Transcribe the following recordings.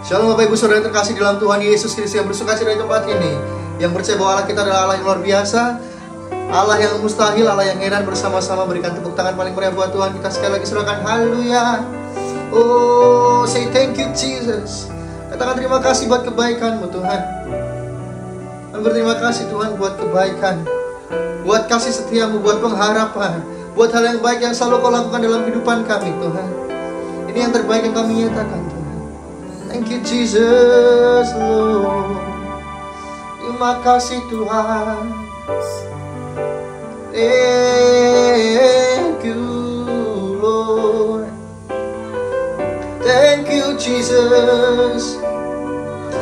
Shalom Bapak Ibu Saudara yang terkasih di dalam Tuhan Yesus Kristus yang bersukacita di tempat ini, yang percaya bahwa Allah kita adalah Allah yang luar biasa, Allah yang mustahil, Allah yang heran. Bersama-sama berikan tepuk tangan paling meriah buat Tuhan kita sekali lagi, serahkan haleluya. Oh, say thank you Jesus. Katakan terima kasih buat kebaikan-Mu Tuhan. Dan berterima kasih Tuhan buat kebaikan, buat kasih setia-Mu, buat pengharapan, buat hal yang baik yang selalu Kau lakukan dalam kehidupan kami Tuhan. Ini yang terbaik yang kami nyatakan Tuhan. Thank you Jesus Lord. Terima kasih Tuhan. Thank you Lord. Thank you Jesus.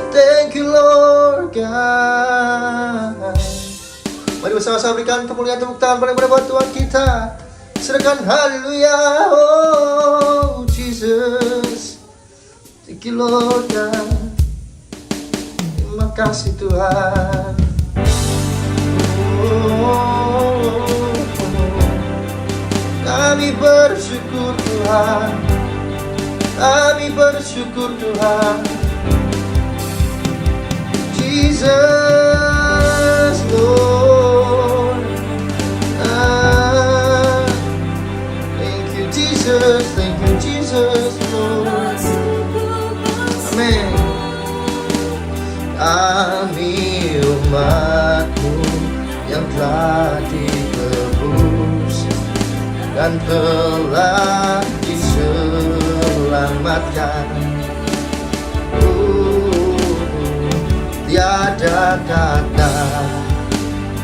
Thank you Lord God. Mari bersama-sama berikan kemuliaan tepuk tangan paling meriah buat Tuhan kita. Serahkan haleluya. Oh Jesus. Thank you Lord God. Terima kasih Tuhan. Kami bersyukur Tuhan. Kami bersyukur Tuhan. Jesus Lord. Thank you Jesus. Thank you Jesus Lord. Amin. Kami umat-Mu yang telah ditebus dan telah diselamatkan. Tiada kata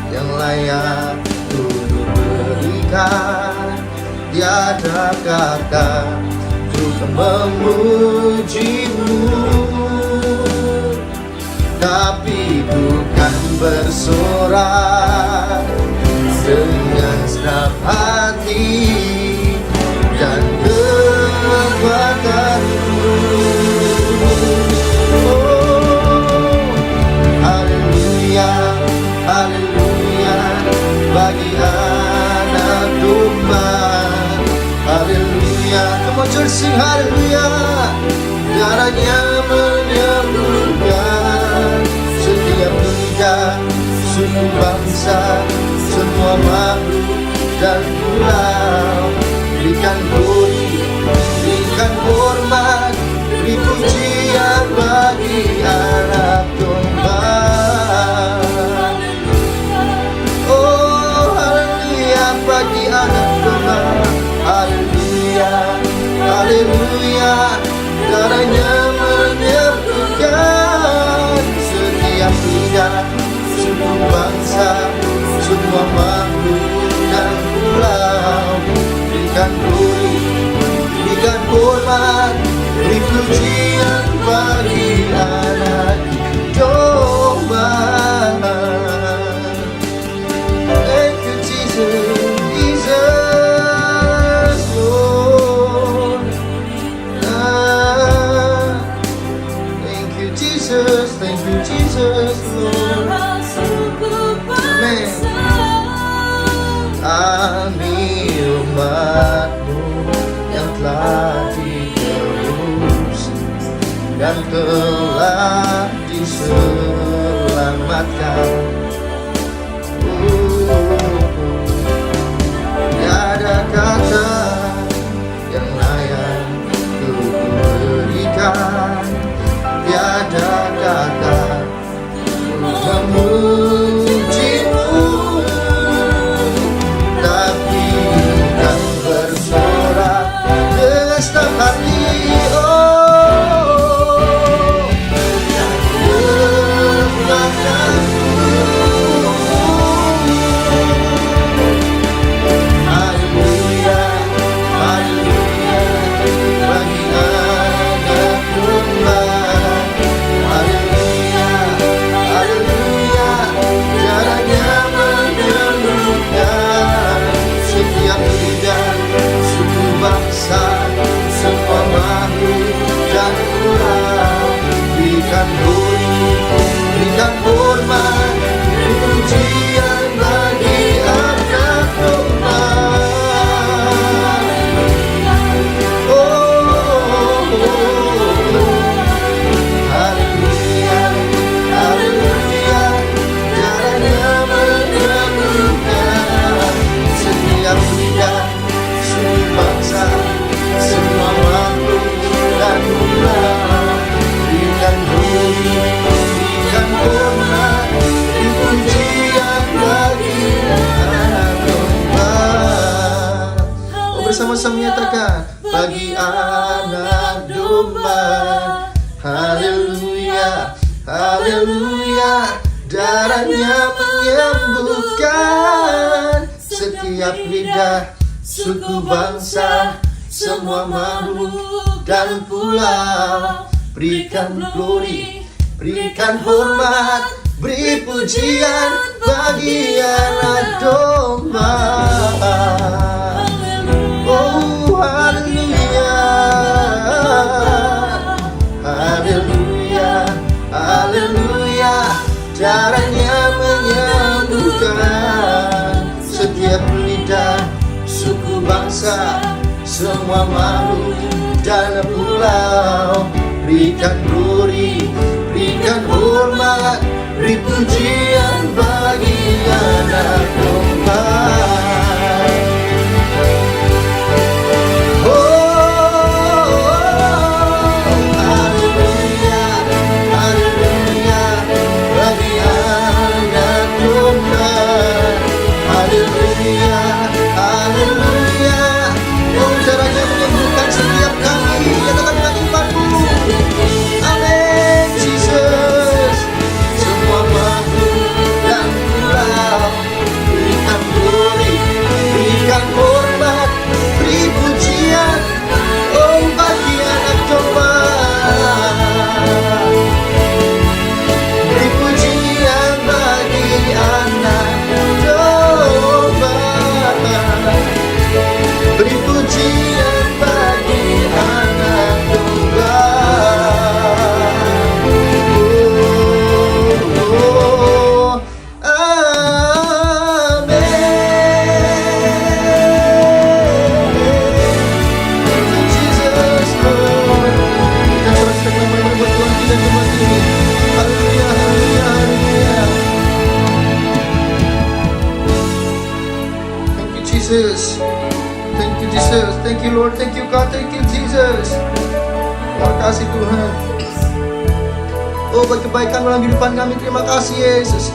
yang layak untuk berikan, tiada kata untuk memuji-Mu, tapi bukan bersorak dengan segenap hati dan kekuatan-Mu. Oh, haleluya, haleluya bagi anak domba. Haleluya, come on church, sing haleluya. Darahnya menyembuhkan setiap lidah, suku bangsa, semua makhluk dan pulau. Berikan glory, berikan hormat, beri pujian bagi anak domba. Oh haleluya bagi anak domba. Haleluya, haleluya. Darahnya menyembuhkan setiap lidah, suku bangsa, semua makhluk dan pulau. Berikan glory, berikan hormat, beri pujian bagi anak domba. Thank you Jesus, Jesus Lord. Thank you Jesus, thank you Jesus Lord. Amen. Kami umat-Mu yang telah ditebus dan telah diselamatkan. Tiada kata yang layak untuk berikan, tiada kata untuk memuji-Mu, tapi bukan bersorak dengan segenap hati. Oh, dan kekuatan-Mu. Haleluya, haleluya bagi anak domba. Haleluya, haleluya. Darahnya menyembuhkan setiap lidah, suku bangsa, semua makhluk dan pulau. Berikan glory, berikan hormat, beri pujian bagi anak domba. Oh, oh, oh, oh. bagi anak domba. Haleluya, haleluya, darahnya menyembuhkan setiap lidah, suku bangsa, semua makhluk dan pulau. Berikan glory, berikan hormat, beri pujian bagi anak domba. Oh haleluya, haleluya, haleluya, darahnya menyembuhkan setiap lidah, suku bangsa, semua makhluk dan pulau. Berikan glory, berikan hormat, beri pujian bagi anak domba. Thank you Jesus, thank you Lord, thank you God, thank you Jesus. Terima kasih Tuhan. Oh buat kebaikan dalam kehidupan kami, terima kasih Yesus.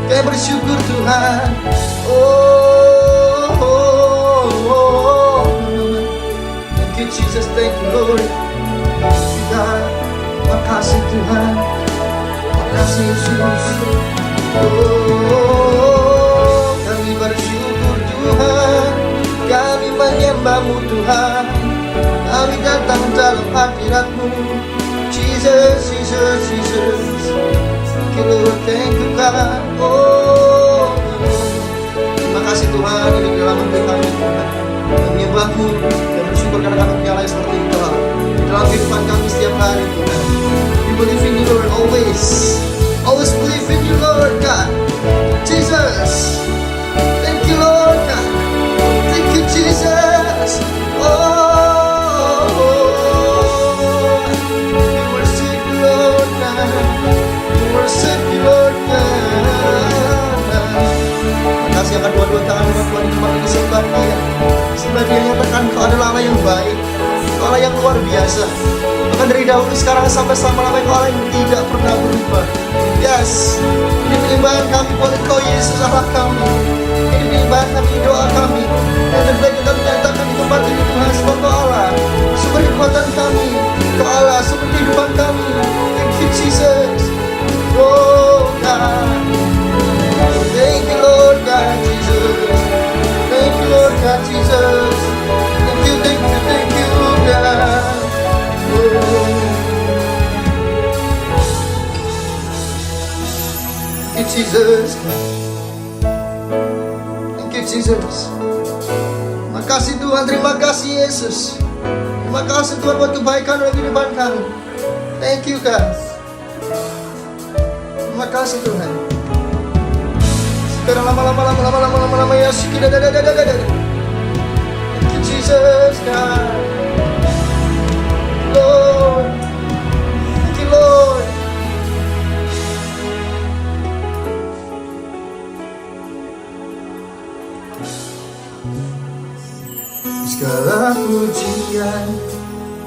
Kami bersyukur Tuhan. Thank you Jesus, thank you Lord. Terima kasih Tuhan, terima kasih Yesus. Kami bersyukur Tuhan, kami menyembah-Mu Tuhan, kami datang dalam hadirat-Mu. Jesus, Jesus, Jesus. Thank you Lord, thank you God. Terima kasih Tuhan, ini dalam hati kami Tuhan, kami menyembah-Mu dan bersyukur karena kami punya Allah seperti itu dalam kehidupan kami setiap hari Tuhan. We believe in you Lord, always believe in you Lord God. Jesus, thank you Lord God, thank you Jesus. We worship you Lord God, we worship you Lord God. Makasih akan dua-dua tangan Tuhan ini kembali disembah Dia. Sebab Dia nyatakan Kau adalah Allah yang baik, Kau Allah yang luar biasa. Bahkan dari dahulu sekarang sampai selama-lamanya Kau Allah yang tidak pernah berubah. Yes, ini penyembahan kami buat Engkau Yesus Allah kami. Ini penyembahan kami, doa kami. Dan lebih baik kami nyatakan di tempat ini Tuhan, sebab Kau Allah sumber kekuatan kami, Kau Allah sumber kehidupan kami. Thank you Jesus. Oh God, thank you Lord God Jesus. Thank you Lord God Jesus. Thank you, thank you, thank you God. Thank you Jesus. Thank you Jesus. Terima kasih Tuhan, terima kasih Yesus. Terima kasih Tuhan buat kebaikan dalam kehidupan kami. Thank you God. Terima kasih Tuhan. Sekarang lama-lama ya sih. Thank you Jesus God. Lord, thank you Lord. Segala pujian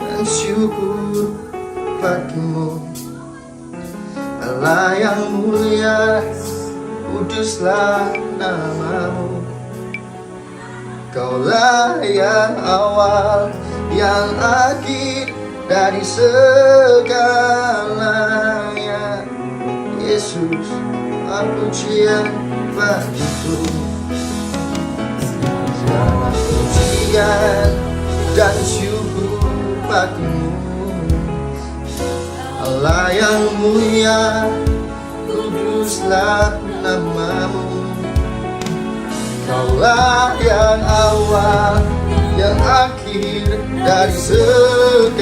dan syukur bagimu, Allah yang mulia, kuduslah namamu. Kaulah yang awal yang akhir dari segalanya. Yesus, pujian bagiku, segala pujian dan syukur bagimu. Allah yang mulia, kuduslah namamu. Kaulah yang awal, yang akhir dari segalanya.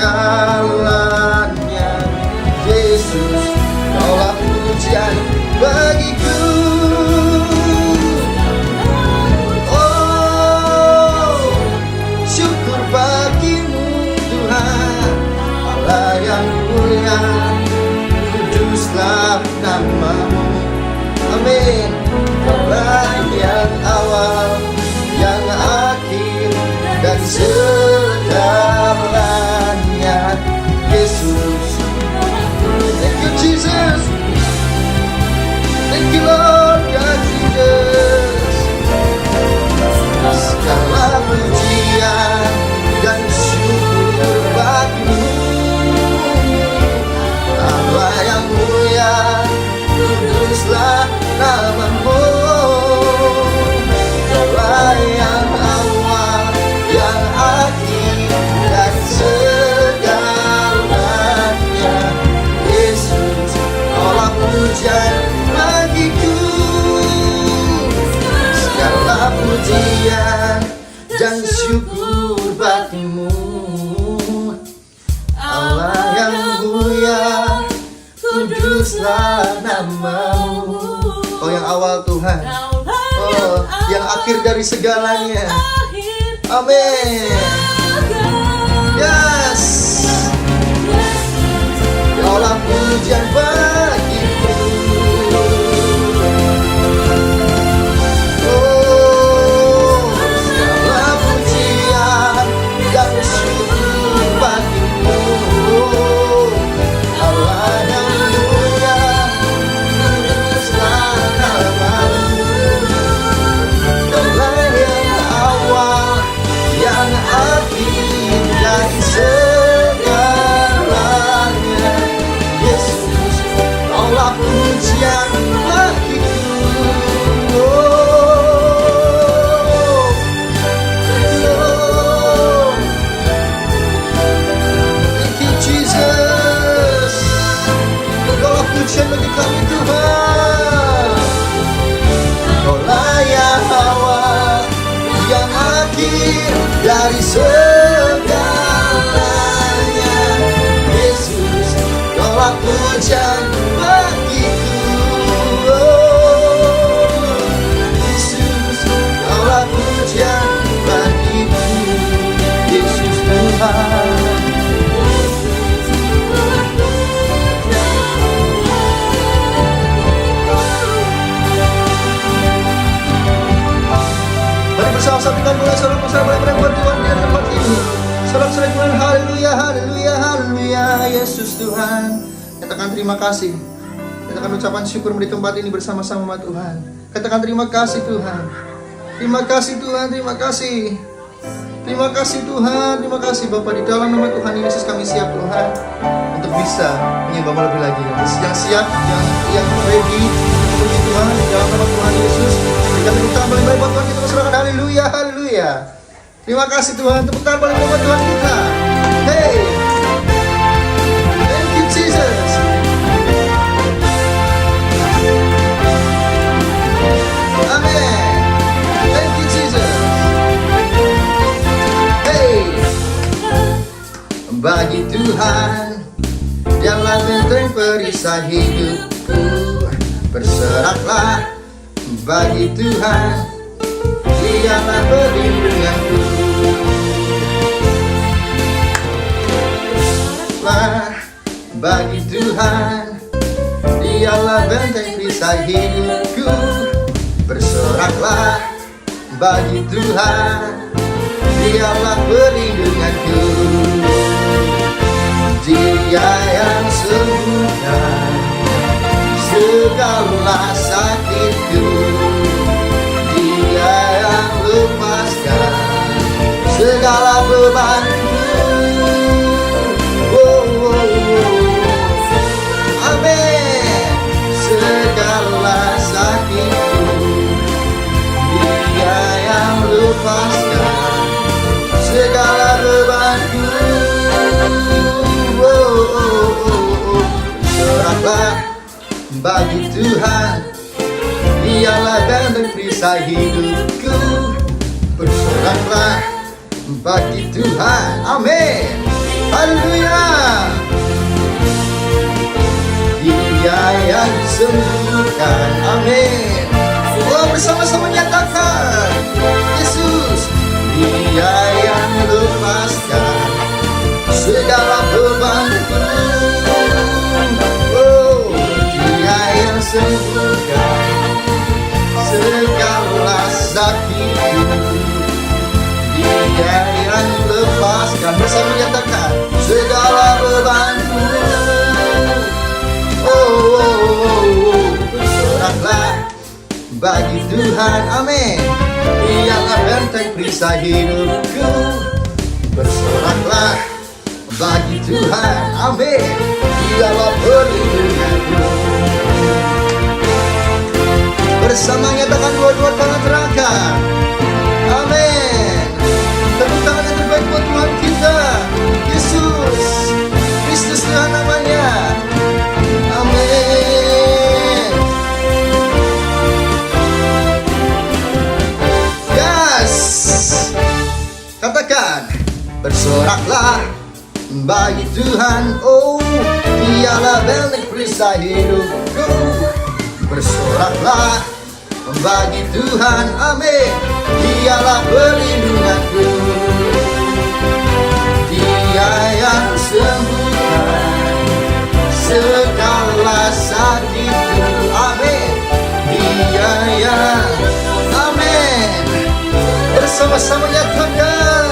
Yesus, kaulah pujian bagiku. Oh, syukur bagimu Tuhan, Allah yang mulia, kuduslah namamu. Amin. Kaulah yang awal, yang akhir dan segalanya. Yesus, thank you Jesus, thank you Lord God Jesus. Segala pujian dan syukur bagimu, Allah yang mulia, kuduslah namamu. Kaulah yang awal, yang akhir dan segalanya. Yesus, kaulah pujian bagiku. Segala pujian dan syukur bagimu, Allah yang mulia, kuduslah namamu. Oh, yang awal Tuhan, oh, yang akhir dari segalanya. Amin. Yes. Kaulah pujian bagiku. Oh, segala pujian dan syukur bagimu, Allah yang mulia, kuduslah namamu. Kaulah yang awal, yang akhir dari segalanya. Yesus, kaulah pujian bagiku. Oh, thank you Jesus. Kaulah pujian bagi kami Tuhan. Kaulah yang awal, yang akhir dari segalanya. Yesus, kaulah pujian bagiku. Oh, Yesus, kaulah pujian bagiku. Yesus Tuhan. Mari bersama-sama kita mulai salam-salam buat Tuhan di tempat ini. Salam-salam Tuhan, haleluya, haleluya, haleluya. Yesus Tuhan, katakan terima kasih. Katakan ucapan syukur di tempat ini bersama-sama Tuhan. Katakan terima kasih Tuhan. Terima kasih Tuhan, terima kasih. Terima kasih Tuhan, terima kasih Bapa. Di dalam nama Tuhan Yesus kami siap Tuhan untuk bisa menyembah lebih lagi. Yang siap, yang ready untuk Tuhan di dalam nama Tuhan Yesus. Kami tepuk tangan paling baik buat Tuhan kita serahkan. Haleluya, haleluya. Terima kasih Tuhan, tepuk tangan paling baik buat Tuhan kita. Hey, thank you Jesus. Amen. Thank you Jesus. Hey, bagi Tuhan jalan benteng perisai hidupku, berserahlah. Bagi Tuhan, Dialah perlindunganku. Bagi Tuhan, Dialah benteng perisai hidupku. Bersoraklah bagi Tuhan, Dialah perlindunganku. Dia yang sembuhkan segala sakitku, Dia yang lepaskan segala bebanku. lepaskan segala bebanku. Oh, oh, oh, oh. Berserahlah bagi Tuhan, Dialah benteng perisai hidupku. Berserahlah bagi Tuhan, amin, haleluya. Dia yang sembuhkan, amin. Oh, bersama-sama nyatakan, Yesus, Dia yang lepaskan segala bebanku. Oh, Dia yang sembuhkan segala sakitku. Dia yang lepaskan, bersama nyatakan, segala bebanku. Oh, oh, oh, oh. Berserahlah bagi Tuhan, amin. Dialah benteng perisai hidupku. Berserahlah bagi Tuhan, amin. Dialah perlindunganku. Bersama nyatakan dua-dua tangan terangkat, amin. Tepuk tangan yang terbaik buat Tuhan kita, Yesus Kristus Tuhan namanya, amin. Yes, katakan, bersoraklah bagi Tuhan. Oh, Dialah benteng perisai hidupku. Bersoraklah bagi Tuhan, amin. Dialah perlindunganku. Dia yang sembuhkan segala sakitku, amin. Dia yang, amin. Bersama-sama nyatakan,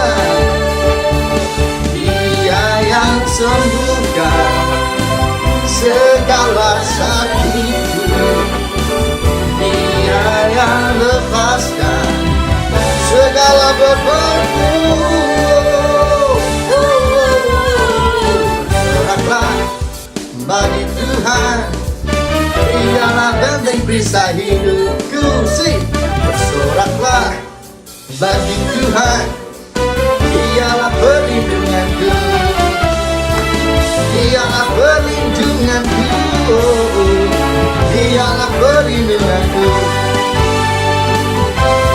Dia yang sembuhkan segala sakitku. Dia yang lepaskan segala bebanku. Berserahlah bagi Tuhan, Dialah benteng perisai hidupku. Bersoraklah bagi Tuhan, Dialah perlindunganku. Dialah perlindunganku. Dialah perlindunganku.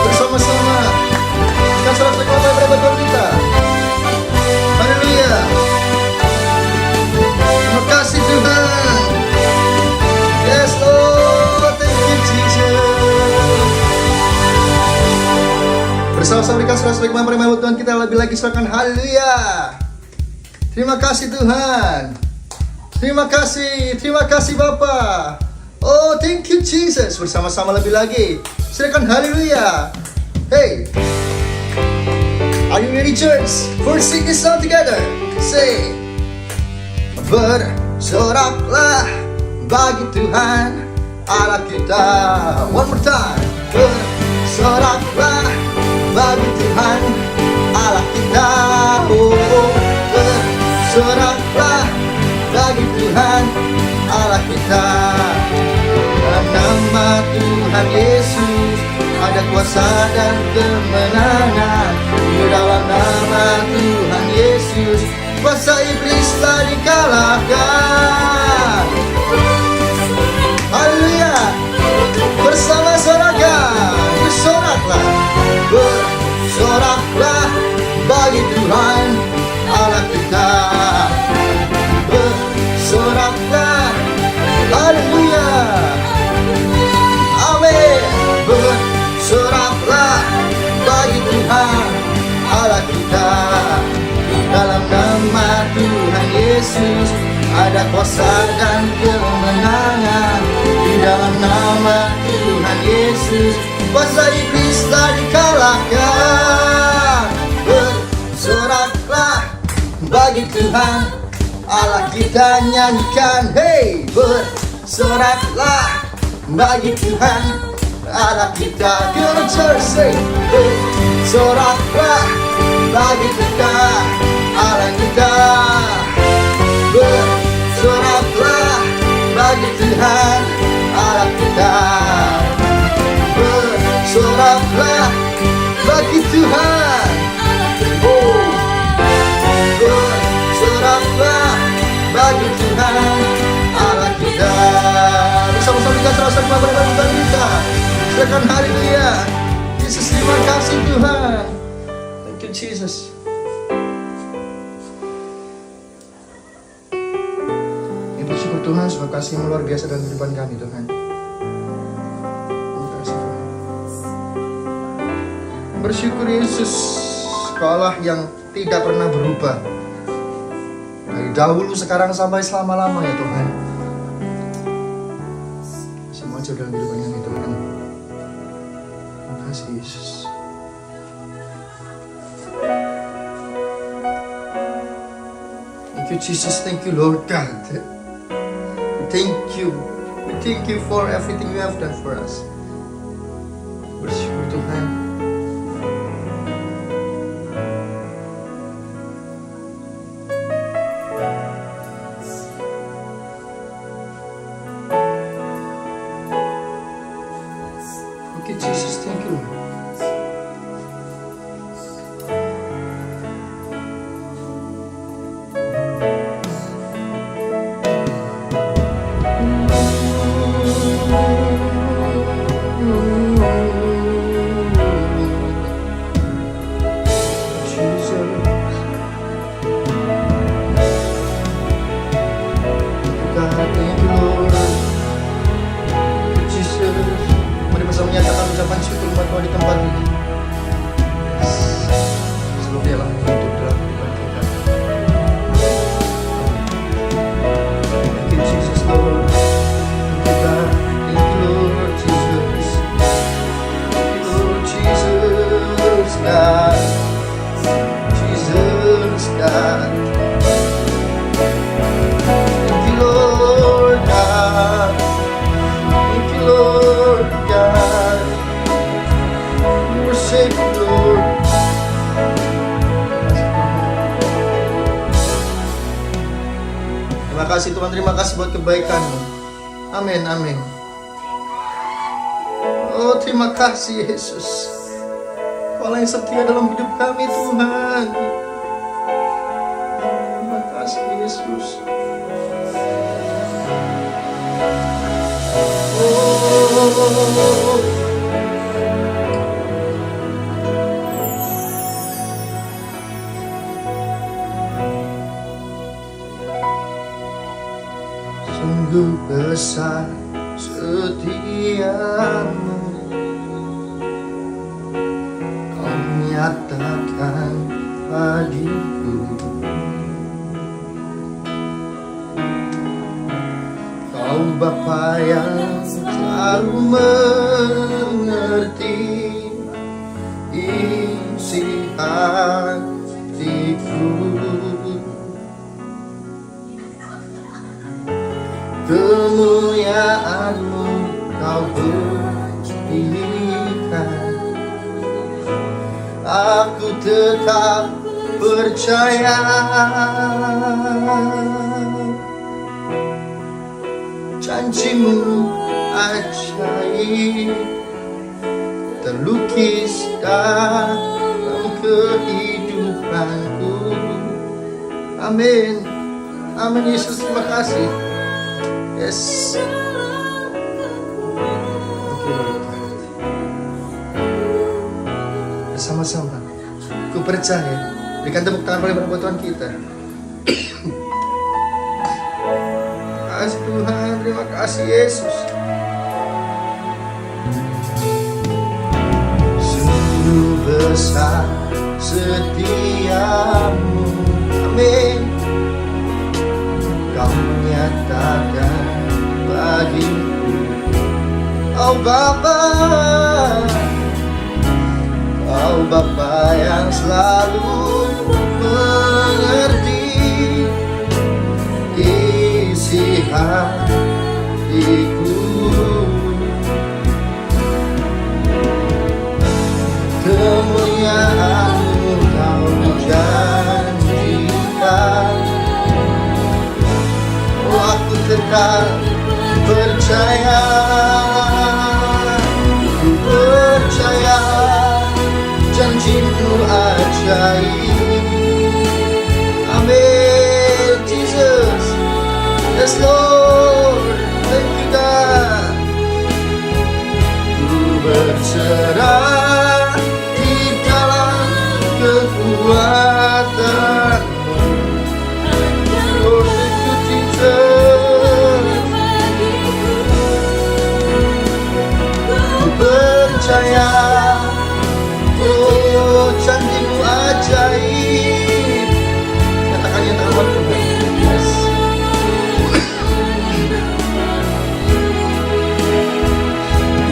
Bersama-sama kita serahkan kepada Tuhan kita. Haleluya. Terima kasih Tuhan. Yes Lord, thank you Jesus. Bersama-sama kita serahkan kepada Tuhan kita, lebih lagi serahkan, haleluya. Terima kasih Tuhan. Terima kasih Bapa. Oh, thank you Jesus. Bersama-sama lebih lagi silakan, haleluya. Hey, are you ready church? For sing this song together. Say, bersoraklah bagi Tuhan Allah kita. One more time. Bersoraklah bagi Tuhan Allah kita. Oh, oh. Bersoraklah bagi Tuhan Allah kita. Nama Tuhan Yesus ada kuasa dan kemenangan. Di dalam nama Tuhan Yesus kuasa iblis telah dikalahkan. Haleluya. Bersama sorakan, bersoraklah. Bersoraklah bagi Tuhan Allah kita. Bersoraklah, haleluya, amin. Bersoraklah bagi Tuhan Allah kita. Dalam nama Tuhan Yesus ada kuasa dan kemenangan. Di dalam nama Tuhan Yesus kuasa iblis telah dikalahkan. Bersoraklah bagi Tuhan Allah kita, nyanyikan, hey. Bersoraklah bagi Tuhan Allah kita. Come on church, say, bersoraklah bagi Tuhan Allah kita. Bersoraklah bagi Tuhan Allah kita. Bersoraklah bagi Tuhan terima pada kita. Silakan haleluya. Yesus, terima kasih Tuhan. Thank you Jesus. Bersyukur Tuhan, sebab kasih yang luar biasa dalam kehidupan kami Tuhan. Terima kasih Tuhan. Bersyukur Yesus, Allah yang tidak pernah berubah. Dari dahulu, sekarang, sampai selama-lamanya Tuhan. Semua jauh dalam kehidupan kami Tuhan. Terima kasih Yesus. Thank you Jesus, thank you Lord God. Thank you. We thank you for everything you have done for us. Bersyukur Tuhan. Okay, Jesus, thank you. Di tempat ini seluruh dia hidup dalam kehidupan kita. Thank you Jesus Lord. Thank you Lord Jesus. Thank you Lord Jesus God. Jesus God. Thank you Lord God. Thank you Lord God. Lord. Terima kasih Tuhan, terima kasih buat kebaikan-Mu. Amin, amin. Oh, terima kasih Yesus. Kau yang setia dalam hidup kami Tuhan. Terima kasih Yesus. Oh. Sungguh besar setiamu, Kau nyatakan bagiku. Kau Bapa yang selalu mengerti isi hatiku. Kemuliaan-Mu Kau berikan, aku tetap percaya. Janji-Mu ajaib terlukis dalam kehidupanku. Amin. Amin Yesus, terima kasih. Yes. Bersama-sama, ku percaya. Berikan tepuk tangan paling buat Tuhan kita. Terima kasih Tuhan, terima kasih Yesus. Sungguh besar setiamu, amin. Kau nyatakan bagiku, oh Bapa, Kau Bapa yang selalu mengerti isi hatiku. Kemuliaan-Mu Kau janjikan, aku tetap percaya. Ku percaya janji-Mu ajaib. Amin Jesus. Yes Lord. Thank you God. percaya, oh janjimu ajaib. Katakan yang terkuat juga. Yes.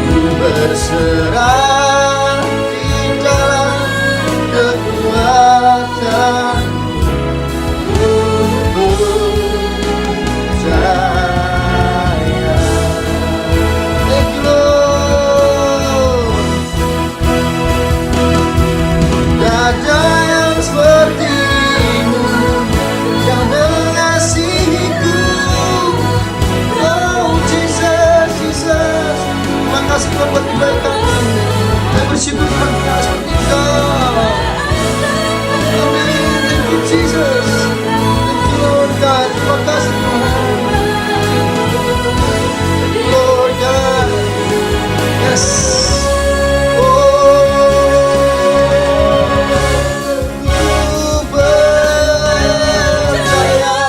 Ku berserah di dalam kekuatan. Buat kebaikan-Mu, saya bersyukur Tuhan seperti Engkau. Amin. Thank you Jesus. Thank you Lord God. Terima kasih Tuhan. Thank you Lord God. Yes. Ku percaya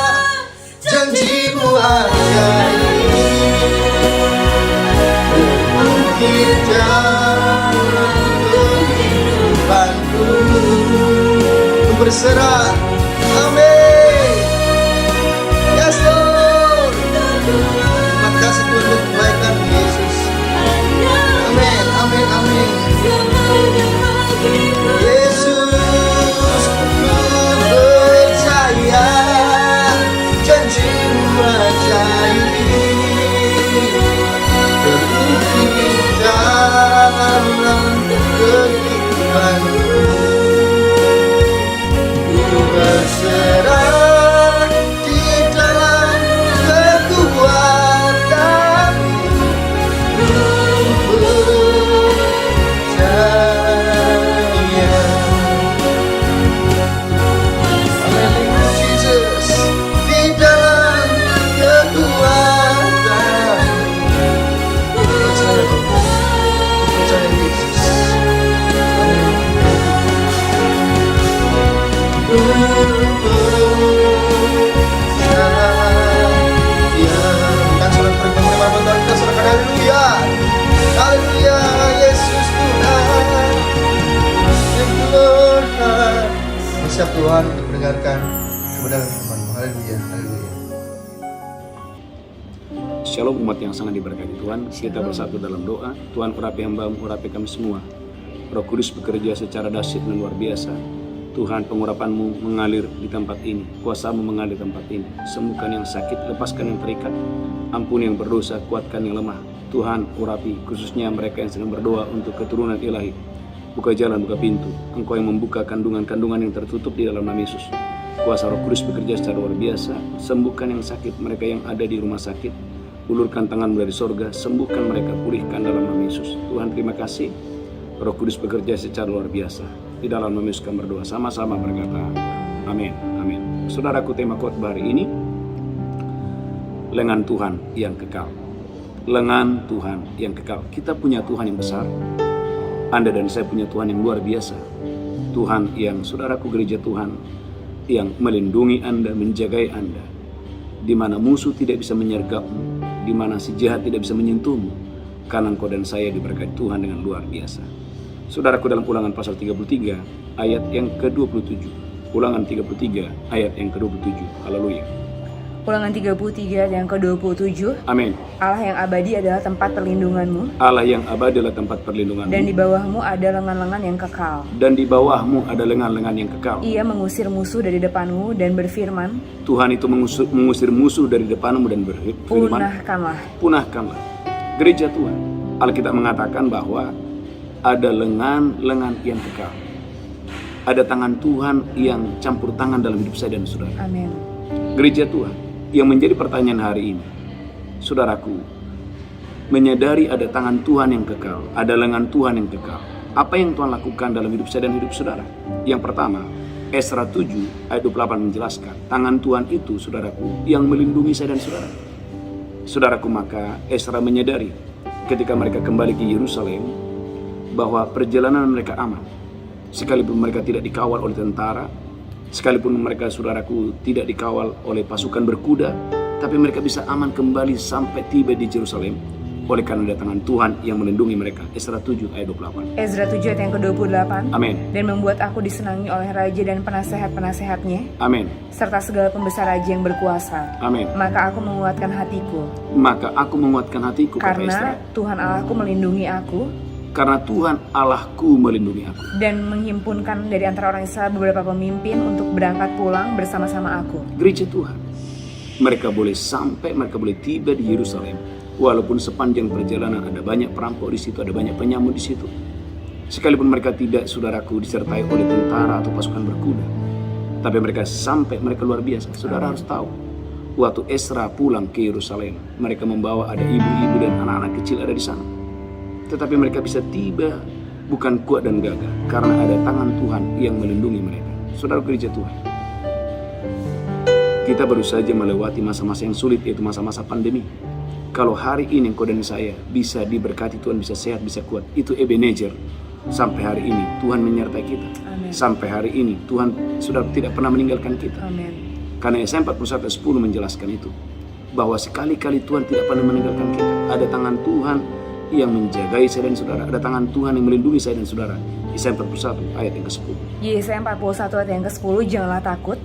janji-Mu ajaib. Ku berserah, amin. Yes Lord. Terima kasih Tuhan untuk kebaikan Yesus. Amin, amin, amin. Yesus, ku percaya janji-Mu ajaib. Dalam kehidupanku, ku berserah di dalam kekuatan-Mu. Ku percaya. Amin, Jesus. Di dalam kekuatan-Mu. Percaya Yesus. Haleluya, haleluya, Yesus Tuhan. Thank you Lord. Siap Tuhan untuk mendengarkan kebenaran firman-Mu. Haleluya, haleluya. Shalom umat yang sangat diberkati Tuhan. Kita bersatu dalam doa. Tuhan urapi hamba-Mu, urapi kami semua. Roh Kudus bekerja secara dahsyat dan luar biasa. Tuhan, pengurapan-Mu mengalir di tempat ini. Kuasa-Mu mengalir di tempat ini. Sembuhkan yang sakit, lepaskan yang terikat. Ampuni yang berdosa, kuatkan yang lemah. Tuhan, urapi khususnya mereka yang sedang berdoa untuk keturunan ilahi. Buka jalan, buka pintu. Engkau yang membuka kandungan-kandungan yang tertutup di dalam nama Yesus. Kuasa Roh Kudus bekerja secara luar biasa. Sembuhkan yang sakit, mereka yang ada di rumah sakit. Ulurkan tangan dari sorga, sembuhkan mereka, pulihkan dalam nama Yesus. Tuhan, terima kasih. Roh Kudus bekerja secara luar biasa. Di dalam nama Yesus kami berdoa, sama-sama berkata, amin, amin. Saudaraku, tema khotbah hari ini, lengan Tuhan yang kekal. Lengan Tuhan yang kekal. Kita punya Tuhan yang besar. Anda dan saya punya Tuhan yang luar biasa. Tuhan yang, saudaraku, gereja Tuhan, yang melindungi Anda, menjagai Anda. Di mana musuh tidak bisa menyergapmu, di mana si jahat tidak bisa menyentuhmu, karena engkau dan saya diberkati Tuhan dengan luar biasa. Saudaraku, dalam Ulangan pasal 33 ayat yang ke-27. Ulangan 33 ayat yang ke-27. Haleluya. Ulangan 33 yang ke-27. Amin. Allah yang abadi adalah tempat perlindunganmu. Allah yang abadi adalah tempat perlindunganmu. Dan di bawahmu ada lengan-lengan yang kekal. Dan di bawahmu ada lengan-lengan yang kekal. Ia mengusir musuh dari depanmu dan berfirman. Tuhan itu mengusir musuh dari depanmu dan berfirman. Punahkanlah. Gereja Tuhan. Alkitab mengatakan bahwa ada lengan-lengan yang kekal. Ada tangan Tuhan yang campur tangan dalam hidup saya dan saudara. Amin. Gereja Tuhan. Yang menjadi pertanyaan hari ini, saudaraku, menyadari ada tangan Tuhan yang kekal, ada lengan Tuhan yang kekal. Apa yang Tuhan lakukan dalam hidup saya dan hidup saudara? Yang pertama, Esra 7 ayat 28 menjelaskan, tangan Tuhan itu, saudaraku, yang melindungi saya dan saudara. Saudaraku, maka Esra menyadari ketika mereka kembali ke Yerusalem bahwa perjalanan mereka aman. Sekalipun mereka tidak dikawal oleh tentara, sekalipun mereka, saudaraku, tidak dikawal oleh pasukan berkuda, tapi mereka bisa aman kembali sampai tiba di Yerusalem. oleh karena ada tangan Tuhan yang melindungi mereka. Ezra 7 ayat 28. Ezra 7 ayat yang ke-28. Amin. Dan membuat aku disenangi oleh raja dan penasehat-penasehatnya, Amin. serta segala pembesar raja yang berkuasa. Amin. Maka aku menguatkan hatiku, Maka aku menguatkan hatiku, kata Ezra, karena Tuhan Allahku melindungi aku karena Tuhan Allahku melindungi aku dan menghimpunkan dari antara orang Israel beberapa pemimpin untuk berangkat pulang bersama-sama aku. gereja Tuhan. Mereka boleh sampai, mereka boleh tiba di Yerusalem. Walaupun sepanjang perjalanan ada banyak perampok di situ, ada banyak penyamut di situ. Sekalipun mereka tidak, saudaraku, disertai oleh tentara atau pasukan berkuda, tapi mereka sampai, mereka luar biasa. Saudara harus tahu, waktu Ezra pulang ke Yerusalem, mereka membawa ada ibu-ibu dan anak-anak kecil ada di sana. Tetapi mereka bisa tiba bukan kuat dan gagah, karena ada tangan Tuhan yang melindungi mereka. Saudara gereja Tuhan, kita baru saja melewati masa-masa yang sulit, yaitu masa-masa pandemi. Kalau hari ini engkau dan saya bisa diberkati Tuhan, bisa sehat, bisa kuat, itu Ebenezer. Sampai hari ini Tuhan menyertai kita. Amin. Sampai hari ini Tuhan sudah tidak pernah meninggalkan kita. Amin. Karena Yesaya 41:10 menjelaskan itu, bahwa sekali-kali Tuhan tidak pernah meninggalkan kita. Ada tangan Tuhan yang menjagai saya dan saudara. Ada tangan Tuhan yang melindungi saya dan saudara. Yesaya 41 ayat yang ke-10. Yesaya 41 ayat yang ke-10, janganlah takut,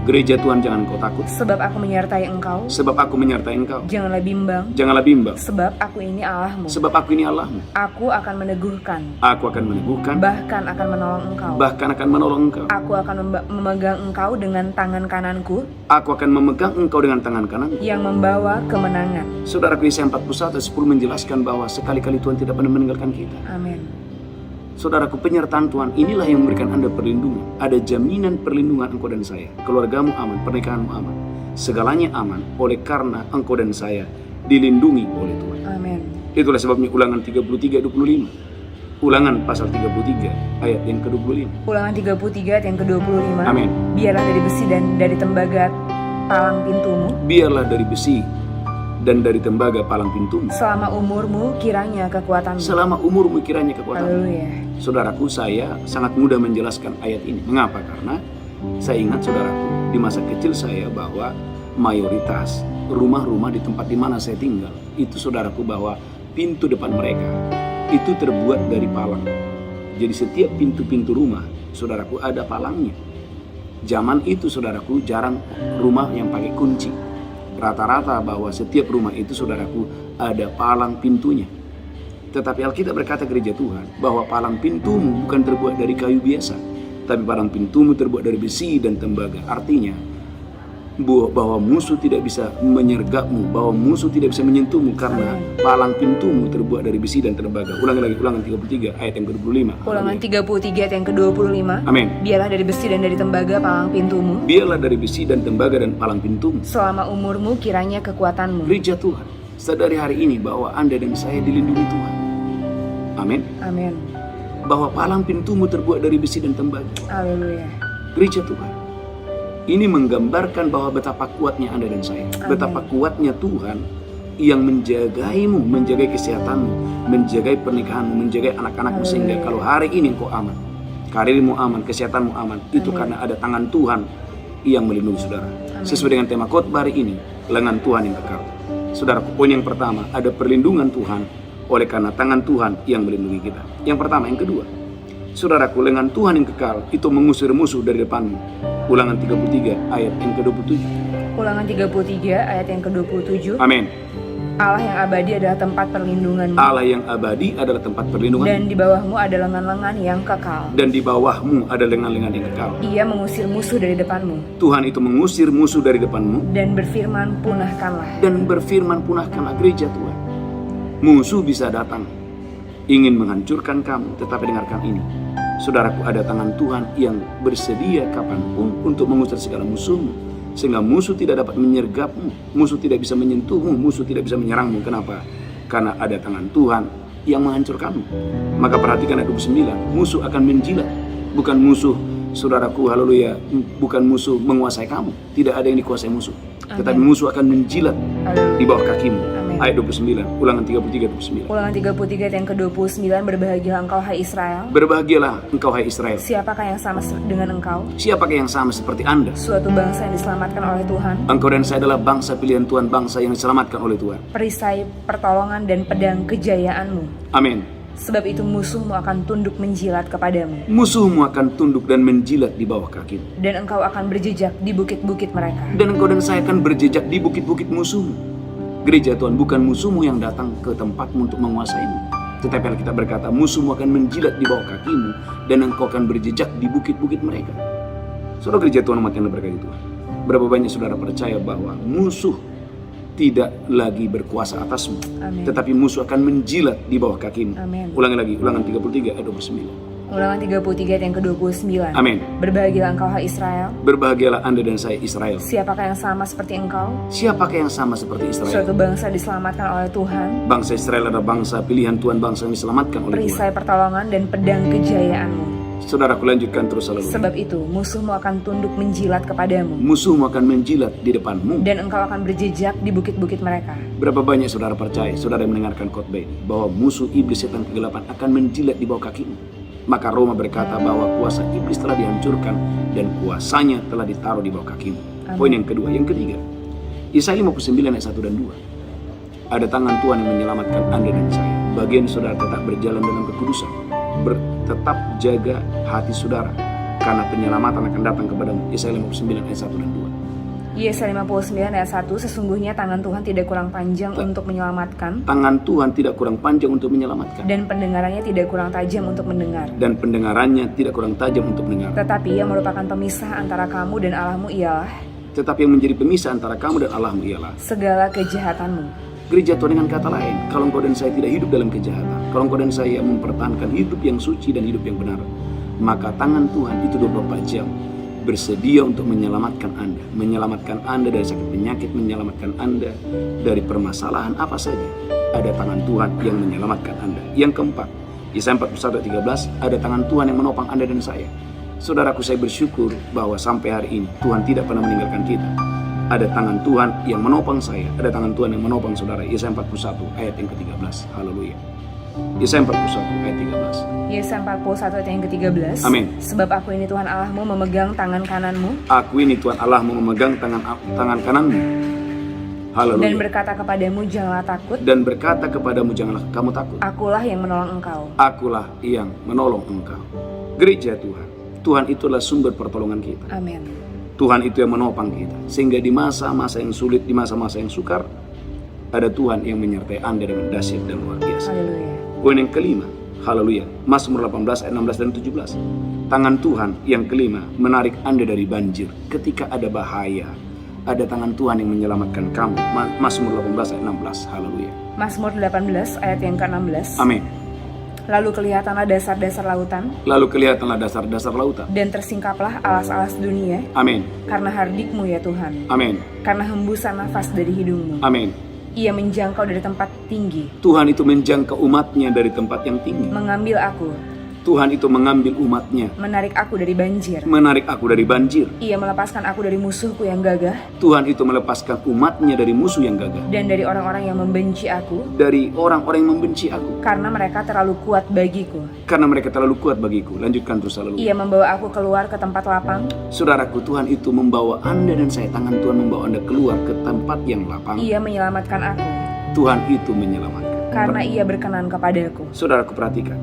Gereja Tuhan, jangan kau takut, sebab aku menyertai engkau. sebab aku menyertai engkau. Janganlah bimbang, Janganlah bimbang, sebab aku ini Allahmu. sebab aku ini Allahmu. Aku akan meneguhkan, Aku akan meneguhkan, bahkan akan menolong engkau. bahkan akan menolong engkau. Aku akan memegang engkau dengan tangan kananku Aku akan memegang engkau dengan tangan kananku. yang membawa kemenangan. Saudaraku, Yesaya 41:10 menjelaskan bahwa sekali-kali Tuhan tidak pernah meninggalkan kita. Amin. Saudaraku, penyertaan Tuhan inilah yang memberikan Anda perlindungan. Ada jaminan perlindungan engkau dan saya. Keluargamu aman, pernikahanmu aman. Segalanya aman oleh karena engkau dan saya dilindungi oleh Tuhan. Amin. Itulah sebabnya Ulangan 33:25. Ulangan pasal 33 ayat yang ke-25. Ulangan 33 ayat yang ke-25. Amin. Biarlah dari besi dan dari tembaga palang pintumu, Biarlah dari besi dan dari tembaga palang pintumu. selama umurmu kiranya kekuatanmu. Selama umurmu kiranya kekuatan. Haleluya. Saudaraku, saya sangat mudah menjelaskan ayat ini. Mengapa? Karena saya ingat, saudaraku, di masa kecil saya bahwa mayoritas rumah-rumah di tempat di mana saya tinggal itu, saudaraku, bahwa pintu depan mereka itu terbuat dari palang. Jadi setiap pintu-pintu rumah, saudaraku, ada palangnya. Zaman itu, saudaraku, jarang rumah yang pakai kunci. Rata-rata bahwa setiap rumah itu, saudaraku, ada palang pintunya. Tetapi Alkitab berkata, gereja Tuhan, bahwa palang pintumu bukan terbuat dari kayu biasa, tapi palang pintumu terbuat dari besi dan tembaga. Artinya bahwa musuh tidak bisa menyergapmu, bahwa musuh tidak bisa menyentuhmu, karena palang pintumu terbuat dari besi dan tembaga. Ulangi lagi, Ulangan 33 ayat yang ke-25. Ulangan 33 ayat yang ke-25. Amin. Biarlah dari besi dan dari tembaga palang pintumu, Biarlah dari besi dan tembaga dan palang pintumu. selama umurmu kiranya kekuatanmu. Gereja Tuhan, sadari hari ini bahwa Anda dan saya dilindungi Tuhan. Amin. Amin. Bahwa palang pintumu terbuat dari besi dan tembaga. Haleluya. Gereja Tuhan, ini menggambarkan bahwa betapa kuatnya Anda dan saya. Amin. Betapa kuatnya Tuhan yang menjagaimu, menjagai kesehatanmu, menjagai pernikahanmu, menjagai anak-anakmu. Sehingga kalau hari ini engkau aman, karirmu aman, kesehatanmu aman, itu karena ada tangan Tuhan yang melindungi saudara. Sesuai dengan tema khotbah hari ini, lengan Tuhan yang kekal. Saudara, poin yang pertama, ada perlindungan Tuhan oleh karena tangan Tuhan yang melindungi kita. Yang pertama. Yang kedua, saudaraku, lengan Tuhan yang kekal itu mengusir musuh dari depanmu. Ulangan 33 ayat yang ke-27. Ulangan 33 ayat yang ke-27. Amin. Allah yang abadi adalah tempat perlindunganmu, Allah yang abadi adalah tempat perlindungan, dan di bawahmu ada lengan-lengan yang kekal. dan di bawahmu ada lengan-lengan yang kekal. Ia mengusir musuh dari depanmu, Tuhan itu mengusir musuh dari depanmu dan berfirman, punahkanlah. dan berfirman, punahkanlah. Gereja Tuhan, musuh bisa datang ingin menghancurkan kamu, tetapi dengarkan ini, saudaraku, ada tangan Tuhan yang bersedia kapanpun untuk mengusir segala musuhmu, sehingga musuh tidak dapat menyergapmu, musuh tidak bisa menyentuhmu, musuh tidak bisa menyerangmu. Kenapa? Karena ada tangan Tuhan yang menghancurkanmu. Maka perhatikan ayat 29, musuh akan menjilat. Bukan musuh, saudaraku, haleluya, bukan musuh menguasai kamu. Tidak ada yang dikuasai musuh, tetapi musuh akan menjilat di bawah kakimu. Amin. Amin. Ayat 29, Ulangan 33, 29. Ulangan 33 ayat yang ke-29, berbahagialah engkau hai Israel. Berbahagialah engkau hai Israel. Siapakah yang sama dengan engkau? Siapakah yang sama seperti Anda? Suatu bangsa yang diselamatkan oleh Tuhan. Engkau dan saya adalah bangsa pilihan Tuhan, bangsa yang diselamatkan oleh Tuhan. Perisai pertolongan dan pedang kejayaanmu. Amin. Sebab itu musuhmu akan tunduk menjilat kepadamu. Musuhmu akan tunduk dan menjilat di bawah kakimu. Dan engkau akan berjejak di bukit-bukit mereka. Dan engkau dan saya akan berjejak di bukit-bukit musuhmu. Gereja Tuhan, bukan musuhmu yang datang ke tempatmu untuk menguasaimu. Tetapi Alkitab berkata, musuhmu akan menjilat di bawah kakimu. Dan engkau akan berjejak di bukit-bukit mereka. Saudara gereja Tuhan, umat yang diberkati Tuhan, berapa banyak saudara percaya bahwa musuh tidak lagi berkuasa atasmu, Amin. tetapi musuh akan menjilat di bawah kakimu. Amin. Ulangi lagi, Ulangan 33 ayat 29. Ulangan 33 ayat yang ke-29. Amin. Berbahagialah engkau hai Israel. Berbahagialah Anda dan saya Israel. Siapakah yang sama seperti engkau? Siapakah yang sama seperti Israel? Suatu bangsa diselamatkan oleh Tuhan. Bangsa Israel adalah bangsa pilihan Tuhan, bangsa yang diselamatkan oleh Tuhan. Perisai pertolongan dan pedang kejayaanmu. Saudaraku, lanjutkan terus selalu. Sebab itu musuhmu akan tunduk menjilat kepadamu. Musuhmu akan menjilat di depanmu. Dan engkau akan berjejak di bukit-bukit mereka. Berapa banyak saudara percaya, saudara yang mendengarkan khotbah ini, bahwa musuh iblis setan kegelapan akan menjilat di bawah kakimu. Maka Roma berkata bahwa kuasa iblis telah dihancurkan dan kuasanya telah ditaruh di bawah kakimu. Amin. Poin yang kedua. Yang ketiga, Yesaya 59 ayat 1 dan 2. Ada tangan Tuhan yang menyelamatkan Anda dan saya. Bagian saudara tetap berjalan dalam kekudusan. Tetap jaga hati saudara, karena penyelamatan akan datang kepadamu. Yesaya 59 ayat 1 dan 2. Yesaya 59 ayat 1, sesungguhnya tangan Tuhan tidak kurang panjang untuk menyelamatkan, Tangan Tuhan tidak kurang panjang untuk menyelamatkan, dan pendengarannya tidak kurang tajam untuk mendengar. dan pendengarannya tidak kurang tajam untuk mendengar. Tetapi yang merupakan pemisah antara kamu dan Allahmu ialah Tetapi yang menjadi pemisah antara kamu dan Allahmu ialah segala kejahatanmu. gereja Tuhan. Dengan kata lain, kalau engkau dan saya tidak hidup dalam kejahatan, kalau engkau dan saya mempertahankan hidup yang suci dan hidup yang benar, maka tangan Tuhan itu 24 jam bersedia untuk menyelamatkan Anda dari sakit penyakit, menyelamatkan Anda dari permasalahan apa saja. Ada tangan Tuhan yang menyelamatkan Anda. Yang keempat, Yesaya 41 ayat 13, ada tangan Tuhan yang menopang Anda dan saya. Saudaraku, saya bersyukur bahwa sampai hari ini Tuhan tidak pernah meninggalkan kita. Ada tangan Tuhan yang menopang saya, ada tangan Tuhan yang menopang saudara. Yesaya 41 ayat yang ke-13. Haleluya. Yesaya 41 ayat 13. Yesaya 41 ayat yang ke-13. Amin. Sebab aku ini Tuhan Allahmu memegang tangan kananmu Aku ini Tuhan Allahmu memegang tangan kananmu. Haleluya. dan berkata kepadamu janganlah takut. Dan berkata kepadamu janganlah kamu takut. Akulah yang menolong engkau. Akulah yang menolong engkau. Gereja Tuhan, Tuhan itulah sumber pertolongan kita. Amin. Tuhan itu yang menopang kita, sehingga di masa-masa yang sulit, di masa-masa yang sukar, ada Tuhan yang menyertai Anda dengan dahsyat dan luar biasa. Haleluya. Poin yang kelima, haleluya, Mazmur 18 ayat 16 dan 17. Tangan Tuhan yang kelima menarik Anda dari banjir ketika ada bahaya. Ada tangan Tuhan yang menyelamatkan kamu. Mazmur 18 ayat 16. Haleluya. Mazmur 18 ayat yang ke-16. Amin. Lalu kelihatanlah dasar-dasar lautan, Lalu kelihatanlah dasar-dasar lautan. dan tersingkaplah alas-alas dunia, Amin. karena hardikmu ya Tuhan, Amin. karena hembusan nafas dari hidungmu. Amin. Ia menjangkau dari tempat tinggi, Tuhan itu menjangkau umatnya dari tempat yang tinggi. mengambil aku, Tuhan itu mengambil umatnya, menarik aku dari banjir. menarik aku dari banjir. Ia melepaskan aku dari musuhku yang gagah, Tuhan itu melepaskan umatnya dari musuh yang gagah, dan dari orang-orang yang membenci aku, dari orang-orang yang membenci aku, karena mereka terlalu kuat bagiku. karena mereka terlalu kuat bagiku. Lanjutkan terus selalu. Ia membawa aku keluar ke tempat lapang. Saudaraku, Tuhan itu membawa Anda dan saya, tangan Tuhan membawa Anda keluar ke tempat yang lapang. Ia menyelamatkan aku, Tuhan itu menyelamatkan. karena ia berkenan kepadaku. Saudaraku, perhatikan.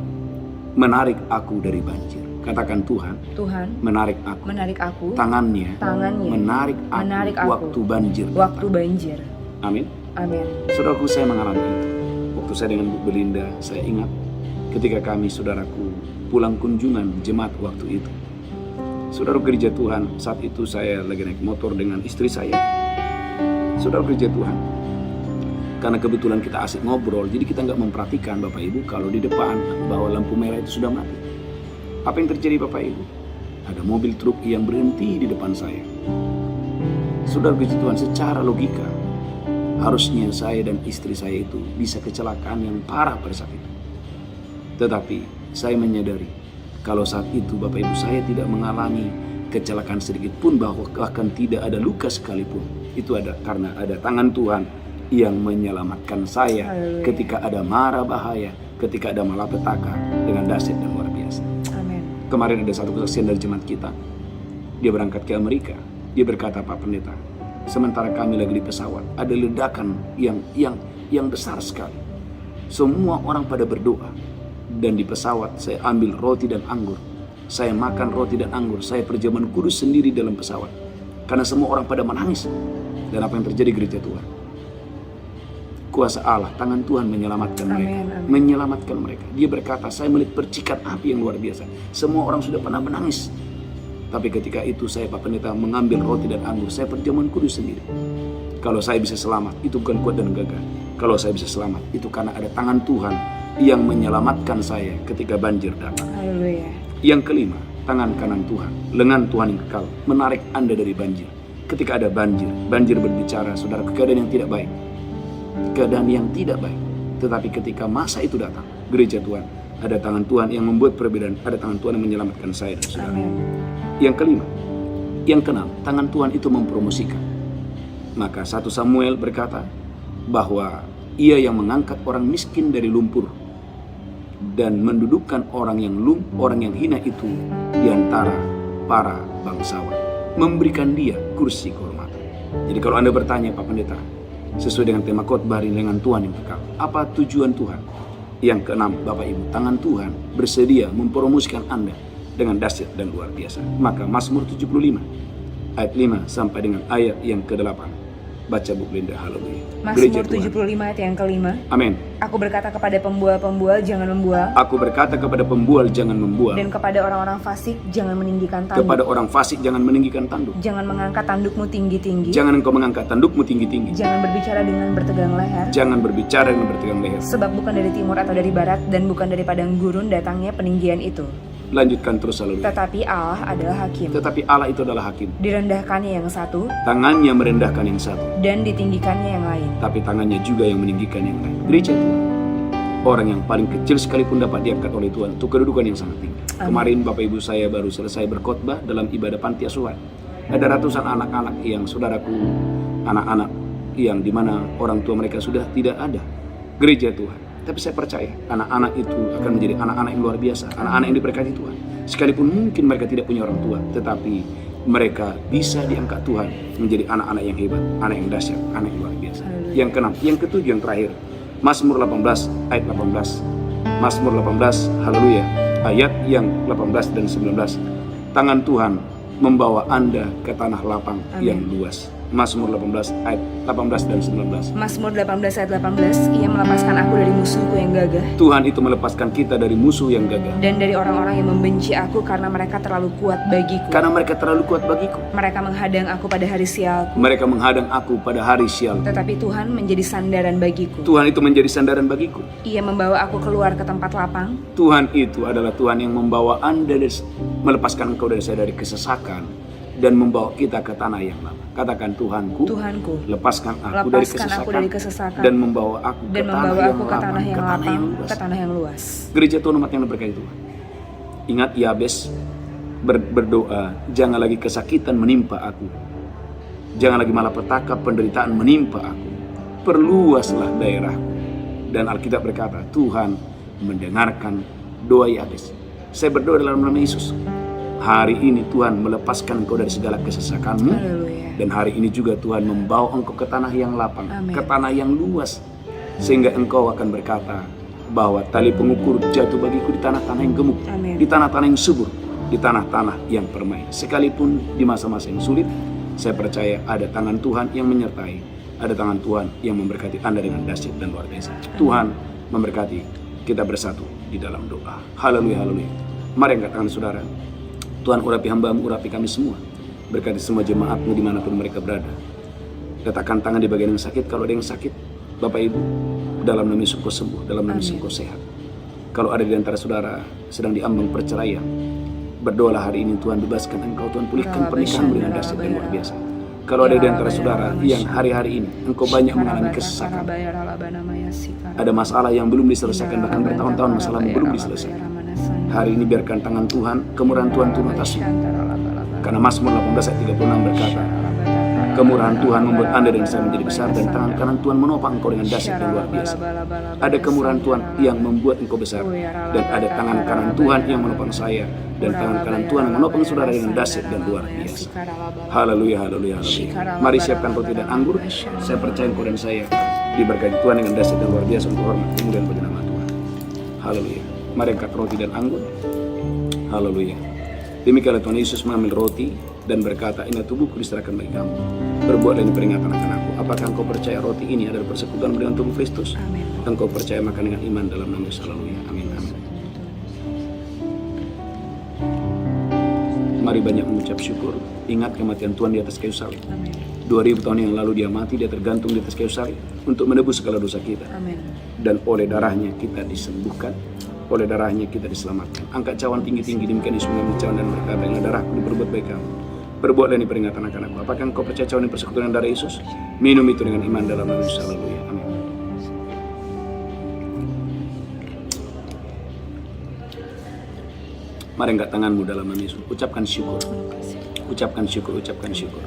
Menarik aku dari banjir. Katakan, Tuhan Tuhan menarik aku. menarik aku, Tangannya tangannya menarik aku, waktu banjir. waktu banjir. Amin. Amin. Saudaraku, saya mengalami itu. Waktu saya dengan Bu Belinda, saya ingat ketika kami, saudaraku, pulang kunjungan jemaat waktu itu. Saudara gereja Tuhan, saat itu saya lagi naik motor dengan istri saya. Saudara gereja Tuhan, karena kebetulan kita asik ngobrol, jadi kita nggak memperhatikan Bapak Ibu kalau di depan bahwa lampu merah itu sudah mati. Apa yang terjadi Bapak Ibu? Ada mobil truk yang berhenti di depan saya. Saudara gereja Tuhan, secara logika harusnya saya dan istri saya itu bisa kecelakaan yang parah pada saat itu. Tetapi saya menyadari kalau saat itu Bapak Ibu saya tidak mengalami kecelakaan sedikit pun, bahkan tidak ada luka sekalipun. Itu ada karena ada tangan Tuhan yang menyelamatkan saya Haleluya. ketika ada mara bahaya, ketika ada malapetaka dengan dahsyat dan luar biasa. Amin. Kemarin ada satu kesaksian dari jemaat kita. Dia berangkat ke Amerika. Dia berkata, Pak Pendeta, sementara kami lagi di pesawat, ada ledakan yang besar sekali. Semua orang pada berdoa. Dan di pesawat saya ambil roti dan anggur. Saya makan roti dan anggur. Saya perjamuan kudus sendiri dalam pesawat. Karena semua orang pada menangis. Dan apa yang terjadi gereja Tuhan? Kuasa Allah, tangan Tuhan menyelamatkan mereka. Amin. Menyelamatkan mereka. Dia berkata, saya melihat percikan api yang luar biasa. Semua orang sudah pernah menangis. Tapi ketika itu saya, Pak Pendeta, mengambil roti dan anggur. Saya perjamuan kudus sendiri. Kalau saya bisa selamat, itu bukan kuat dan gagah. Kalau saya bisa selamat, itu karena ada tangan Tuhan yang menyelamatkan saya ketika banjir datang. Haleluya. Yang kelima, tangan kanan Tuhan, lengan Tuhan yang kekal, menarik Anda dari banjir. Ketika ada banjir, banjir berbicara, saudara, keadaan yang tidak baik. Keadaan yang tidak baik. Tetapi ketika masa itu datang, gereja Tuhan, ada tangan Tuhan yang membuat perbedaan, ada tangan Tuhan yang menyelamatkan saya dan saudara. Amin. Yang kelima, yang keenam, tangan Tuhan itu mempromosikan. Maka 1 Samuel berkata bahwa ia yang mengangkat orang miskin dari lumpur dan mendudukkan orang yang hina itu di antara para bangsawan, memberikan dia kursi kehormatan. Jadi kalau Anda bertanya, Pak Pendeta, sesuai dengan tema khotbah dengan Tuhan yang kekal, apa tujuan Tuhan? Yang keenam, Bapak Ibu, tangan Tuhan bersedia mempromosikan Anda dengan dahsyat dan luar biasa. Maka Mazmur 75 ayat 5 sampai dengan ayat yang ke-8. Baca Bu Linda, haleluya. Mazmur 75 ayat yang kelima. Amin. Aku berkata kepada pembual-pembual, jangan membual. Aku berkata kepada pembual, jangan membual. Dan kepada orang-orang fasik, jangan meninggikan tanduk. Kepada orang fasik, jangan meninggikan tanduk. Jangan mengangkat tandukmu tinggi-tinggi. Jangan engkau mengangkat tandukmu tinggi-tinggi. Jangan berbicara dengan bertegang leher. Jangan berbicara dengan bertegang leher. Sebab bukan dari timur atau dari barat, dan bukan dari padang gurun datangnya peninggian itu. Lanjutkan terus, haleluya. Tetapi Allah adalah hakim. Tetapi Allah itu adalah hakim. Direndahkannya yang satu, Tangannya merendahkan yang satu, dan ditinggikannya yang lain. tapi tangannya juga yang meninggikan yang lain. Gereja Tuhan, orang yang paling kecil sekalipun dapat diangkat oleh Tuhan untuk kedudukan yang sangat tinggi. Kemarin Bapak Ibu saya baru selesai berkhotbah dalam ibadah panti asuhan. Ada ratusan anak-anak yang saudaraku, anak-anak yang dimana orang tua mereka sudah tidak ada. Gereja Tuhan. Tapi saya percaya anak-anak itu akan menjadi anak-anak yang luar biasa, anak-anak yang diberkati Tuhan. Sekalipun mungkin mereka tidak punya orang tua, tetapi mereka bisa diangkat Tuhan menjadi anak-anak yang hebat, anak yang dahsyat, anak yang luar biasa. Yang keenam, yang ketujuh, yang terakhir, Mazmur 18 ayat 18. Mazmur 18, haleluya, ayat yang 18 dan 19. Tangan Tuhan membawa Anda ke tanah lapang yang luas. Mazmur 18 ayat 18 dan 19. Mazmur 18 ayat 18, ia melepaskan aku dari musuhku yang gagah. Tuhan itu melepaskan kita dari musuh yang gagah. Dan dari orang-orang yang membenci aku karena mereka terlalu kuat bagiku. Karena mereka terlalu kuat bagiku. Mereka menghadang aku pada hari sialku. Mereka menghadang aku pada hari sial. Tetapi Tuhan menjadi sandaran bagiku. Tuhan itu menjadi sandaran bagiku. Ia membawa aku keluar ke tempat lapang. Tuhan itu adalah Tuhan yang membawa Anda melepaskan engkau dari kesesakan dan membawa kita ke tanah yang lama. Katakan, Tuhanku, lepaskan aku dari kesesakan dan membawa aku ke tanah yang lapang, ke tanah yang luas. Gereja Tuhan, umat yang berkati Tuhan, ingat Yabes berdoa, jangan lagi kesakitan menimpa aku, jangan lagi malapetaka penderitaan menimpa aku, perluaslah daerahku. Dan Alkitab berkata, Tuhan mendengarkan doa Yabes. Saya berdoa dalam nama Yesus, hari ini Tuhan melepaskan engkau dari segala kesesakanmu. Haleluya. Dan hari ini juga Tuhan membawa engkau ke tanah yang lapang, Amin. ke tanah yang luas. Sehingga engkau akan berkata bahwa tali pengukur jatuh bagiku di tanah-tanah yang gemuk, Amin. di tanah-tanah yang subur, di tanah-tanah yang permai. Sekalipun di masa-masa yang sulit, saya percaya ada tangan Tuhan yang menyertai, ada tangan Tuhan yang memberkati Anda dengan dahsyat dan luar biasa. Tuhan memberkati kita bersatu di dalam doa. Haleluya, haleluya. Mari angkat tangan saudara. Tuhan, urapi hamba-Mu, urapi kami semua. Berkati semua jemaat-Mu dimanapun mereka berada. Letakkan tangan di bagian yang sakit. Kalau ada yang sakit, Bapak Ibu, dalam nama Yesus engkau sembuh, dalam nama Yesus engkau sehat. Kalau ada di antara saudara sedang diambang perceraian, berdoalah hari ini, Tuhan bebaskan engkau, Tuhan pulihkan pernikahanmu dengan dahsyat dan luar biasa. Kalau ada di antara saudara yang hari-hari ini engkau banyak mengalami kesesakan, ada masalah yang belum diselesaikan, bahkan bertahun-tahun masalahmu belum diselesaikan, hari ini biarkan tangan Tuhan, kemurahan Tuhan turun atasmu. Karena Mazmur 18 ayat 36 berkata, Kemurahan Tuhan membuat Anda dan saya menjadi besar, dan tangan kanan Tuhan menopang engkau dengan dahsyat dan luar biasa. Ada kemurahan Tuhan yang membuat engkau besar, dan ada tangan kanan Tuhan yang menopang saya, dan tangan kanan Tuhan yang menopang saudara dengan dahsyat dan luar biasa. Haleluya, haleluya, haleluya. Mari siapkan roti dan anggur. Saya percaya engkau dan saya diberkati Tuhan dengan dahsyat dan luar biasa untuk hormat kemuliaan bagi nama Tuhan. Haleluya. Mari angkat roti dan anggur. Haleluya. Demikianlah Tuhan Yesus mengambil roti dan berkata, ini tubuhku diserahkan bagi kamu. Berbuatlah ini peringatan akan aku. Apakah engkau percaya roti ini adalah persekutuan dengan tubuh Kristus? Amin. Engkau percaya makan dengan iman dalam nama Yesus. Haleluya. Amin. Amin. Mari banyak mengucap syukur. Ingat kematian Tuhan di atas kayu salib. Amin. 2000 tahun yang lalu dia mati, dia tergantung di atas kayu salib untuk menebus segala dosa kita. Amin. Dan oleh darahnya kita disembuhkan, oleh darahnya kita diselamatkan. Angkat cawan tinggi-tinggi, demikian Yesus mengambil cawan dan berkata, inilah darahku diperbuat baik kamu. Berbuatlah ini peringatan akan aku. Apakah engkau percaya cawan ini persekutuan dengan darah Yesus? Minum itu dengan iman dalam nama Yesus. Haleluya. Amin. Mari angkat tanganmu dalam nama Yesus. Ucapkan syukur. Ucapkan syukur, ucapkan syukur.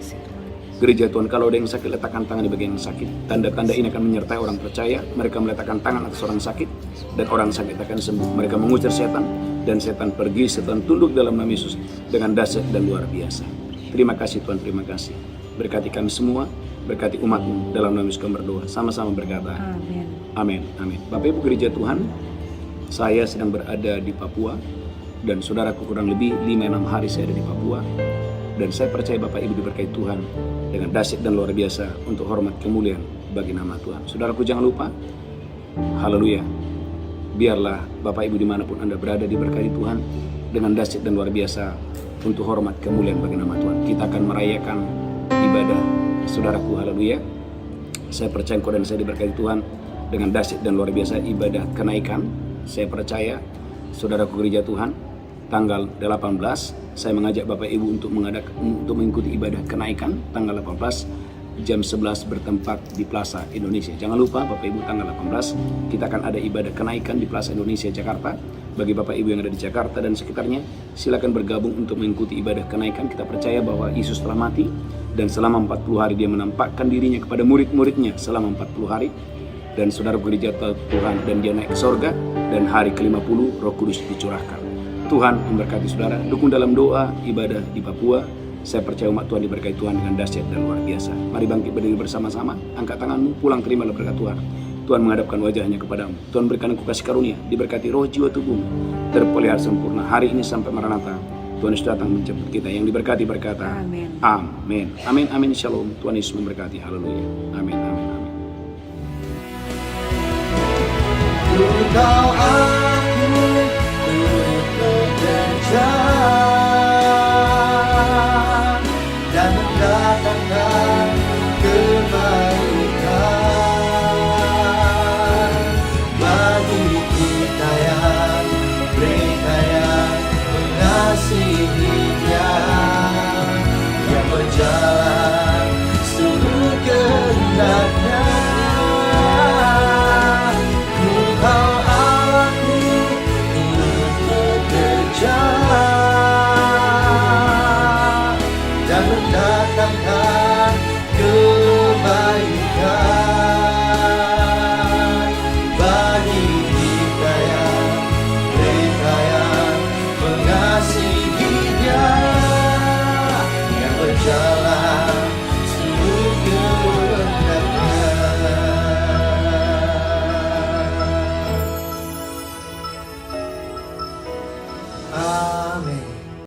Gereja Tuhan, kalau ada yang sakit, letakkan tangan di bagian yang sakit. Tanda-tanda ini akan menyertai orang percaya. Mereka meletakkan tangan atas orang sakit, dan orang sakit akan sembuh. Mereka mengusir setan, dan setan pergi. Setan tunduk dalam nama Yesus dengan dahsyat dan luar biasa. Terima kasih Tuhan, terima kasih. Berkati kami semua, berkati umat-Mu. Dalam nama Yesus kami berdoa. Sama-sama berkata, Amin. amin, amin. Bapak Ibu Gereja Tuhan, saya sedang berada di Papua, dan saudaraku kurang lebih 5-6 hari saya ada di Papua. Dan saya percaya Bapak Ibu diberkati Tuhan dengan dahsyat dan luar biasa untuk hormat kemuliaan bagi nama Tuhan. Saudaraku jangan lupa, haleluya, biarlah Bapak Ibu dimanapun Anda berada diberkati Tuhan dengan dahsyat dan luar biasa untuk hormat kemuliaan bagi nama Tuhan. Kita akan merayakan ibadah, saudaraku, haleluya. Saya percaya engkau dan saya diberkati Tuhan dengan dahsyat dan luar biasa ibadah kenaikan. Saya percaya, saudaraku gereja Tuhan, tanggal 18 saya mengajak Bapak Ibu untuk mengikuti ibadah kenaikan tanggal 18 jam 11 bertempat di Plaza Indonesia. Jangan lupa Bapak Ibu, tanggal 18 kita akan ada ibadah kenaikan di Plaza Indonesia Jakarta. Bagi Bapak Ibu yang ada di Jakarta dan sekitarnya, silakan bergabung untuk mengikuti ibadah kenaikan. Kita percaya bahwa Yesus telah mati dan selama 40 hari dia menampakkan dirinya kepada murid-muridnya selama 40 hari. Dan saudara gereja Tuhan, dan dia naik ke sorga, dan hari ke-50 Roh Kudus dicurahkan. Tuhan memberkati saudara. Dukung dalam doa ibadah di Papua. Saya percaya umat Tuhan diberkati Tuhan dengan dahsyat dan luar biasa. Mari bangkit berdiri bersama-sama. Angkat tanganmu, pulang terimalah berkat Tuhan. Tuhan menghadapkan wajahnya kepadamu. Tuhan berikan engkau kasih karunia, diberkati roh jiwa tubuhmu, terpelihara sempurna hari ini sampai Maranatha. Tuhan Yesus datang menjemput kita. Yang diberkati berkata, Amin. amin. Amin, amin, shalom. Tuhan Yesus memberkati. Haleluya. Amin, amin, amin.